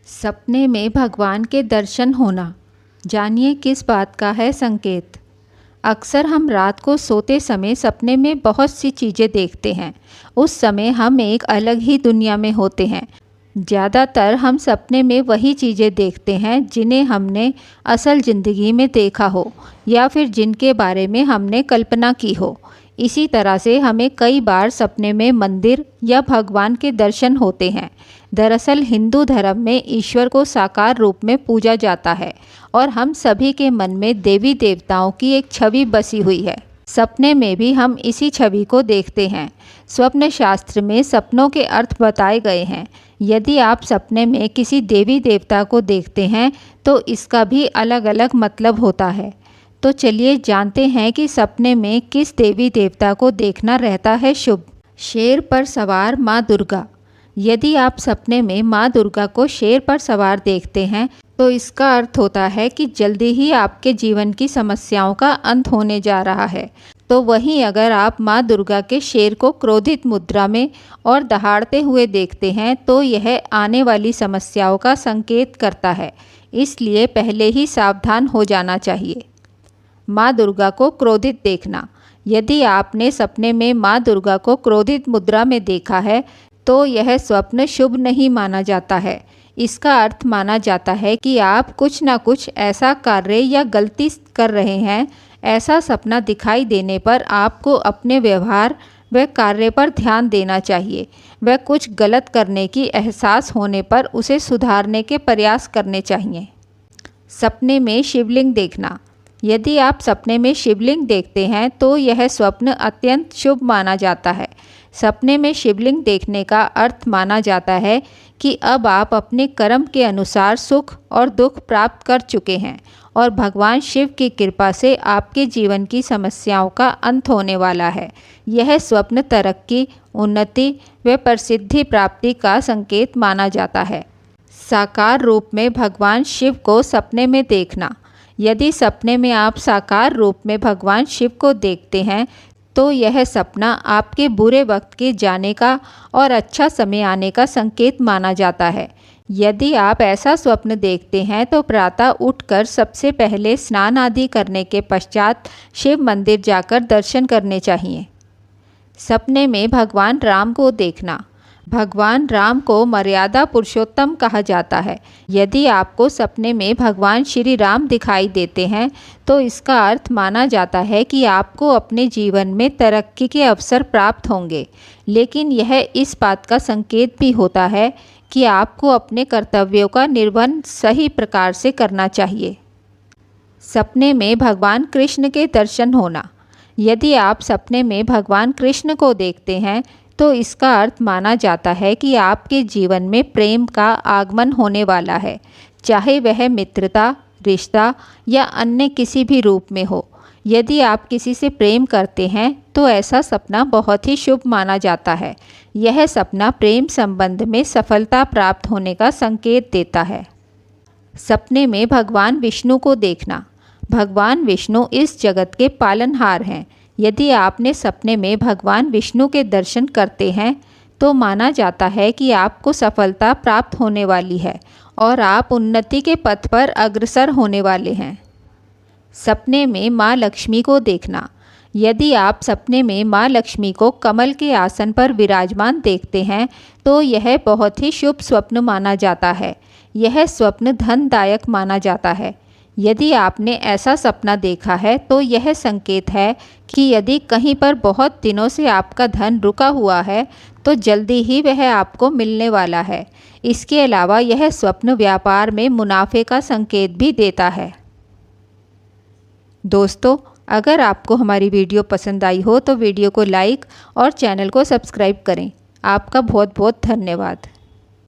सपने में भगवान के दर्शन होना, जानिए किस बात का है संकेत। अक्सर हम रात को सोते समय सपने में बहुत सी चीज़ें देखते हैं। उस समय हम एक अलग ही दुनिया में होते हैं। ज़्यादातर हम सपने में वही चीज़ें देखते हैं जिन्हें हमने असल ज़िंदगी में देखा हो या फिर जिनके बारे में हमने कल्पना की हो। इसी तरह से हमें कई बार सपने में मंदिर या भगवान के दर्शन होते हैं। दरअसल हिंदू धर्म में ईश्वर को साकार रूप में पूजा जाता है और हम सभी के मन में देवी देवताओं की एक छवि बसी हुई है। सपने में भी हम इसी छवि को देखते हैं। स्वप्न शास्त्र में सपनों के अर्थ बताए गए हैं। यदि आप सपने में किसी देवी देवता को देखते हैं तो इसका भी अलग अलग मतलब होता है। तो चलिए जानते हैं कि सपने में किस देवी देवता को देखना रहता है शुभ। शेर पर सवार माँ दुर्गा। यदि आप सपने में माँ दुर्गा को शेर पर सवार देखते हैं तो इसका अर्थ होता है कि जल्दी ही आपके जीवन की समस्याओं का अंत होने जा रहा है। तो वहीं अगर आप माँ दुर्गा के शेर को क्रोधित मुद्रा में और दहाड़ते हुए देखते हैं तो यह आने वाली समस्याओं का संकेत करता है। इसलिए पहले ही सावधान हो जाना चाहिए। माँ दुर्गा को क्रोधित देखना। यदि आपने सपने में माँ दुर्गा को क्रोधित मुद्रा में देखा है तो यह स्वप्न शुभ नहीं माना जाता है। इसका अर्थ माना जाता है कि आप कुछ ना कुछ ऐसा कार्य या गलती कर रहे हैं। ऐसा सपना दिखाई देने पर आपको अपने व्यवहार व कार्य पर ध्यान देना चाहिए। वह कुछ गलत करने की एहसास होने पर उसे सुधारने के प्रयास करने चाहिए। सपने में शिवलिंग देखना। यदि आप सपने में शिवलिंग देखते हैं तो यह स्वप्न अत्यंत शुभ माना जाता है। सपने में शिवलिंग देखने का अर्थ माना जाता है कि अब आप अपने कर्म के अनुसार सुख और दुख प्राप्त कर चुके हैं और भगवान शिव की कृपा से आपके जीवन की समस्याओं का अंत होने वाला है। यह स्वप्न तरक्की, उन्नति व प्रसिद्धि प्राप्ति का संकेत माना जाता है। साकार रूप में भगवान शिव को सपने में देखना। यदि सपने में आप साकार रूप में भगवान शिव को देखते हैं तो यह सपना आपके बुरे वक्त के जाने का और अच्छा समय आने का संकेत माना जाता है। यदि आप ऐसा स्वप्न देखते हैं तो प्रातः उठकर सबसे पहले स्नान आदि करने के पश्चात शिव मंदिर जाकर दर्शन करने चाहिए। सपने में भगवान राम को देखना। भगवान राम को मर्यादा पुरुषोत्तम कहा जाता है। यदि आपको सपने में भगवान श्री राम दिखाई देते हैं तो इसका अर्थ माना जाता है कि आपको अपने जीवन में तरक्की के अवसर प्राप्त होंगे। लेकिन यह इस बात का संकेत भी होता है कि आपको अपने कर्तव्यों का निर्वहन सही प्रकार से करना चाहिए। सपने में भगवान कृष्ण के दर्शन होना। यदि आप सपने में भगवान कृष्ण को देखते हैं तो इसका अर्थ माना जाता है कि आपके जीवन में प्रेम का आगमन होने वाला है, चाहे वह मित्रता, रिश्ता या अन्य किसी भी रूप में हो। यदि आप किसी से प्रेम करते हैं तो ऐसा सपना बहुत ही शुभ माना जाता है। यह सपना प्रेम संबंध में सफलता प्राप्त होने का संकेत देता है। सपने में भगवान विष्णु को देखना। भगवान विष्णु इस जगत के पालनहार हैं। यदि आपने सपने में भगवान विष्णु के दर्शन करते हैं तो माना जाता है कि आपको सफलता प्राप्त होने वाली है और आप उन्नति के पथ पर अग्रसर होने वाले हैं। सपने में माँ लक्ष्मी को देखना। यदि आप सपने में माँ लक्ष्मी को कमल के आसन पर विराजमान देखते हैं तो यह बहुत ही शुभ स्वप्न माना जाता है। यह स्वप्न धनदायक माना जाता है। यदि आपने ऐसा सपना देखा है तो यह संकेत है कि यदि कहीं पर बहुत दिनों से आपका धन रुका हुआ है तो जल्दी ही वह आपको मिलने वाला है। इसके अलावा यह स्वप्न व्यापार में मुनाफे का संकेत भी देता है। दोस्तों, अगर आपको हमारी वीडियो पसंद आई हो तो वीडियो को लाइक और चैनल को सब्सक्राइब करें। आपका बहुत बहुत धन्यवाद।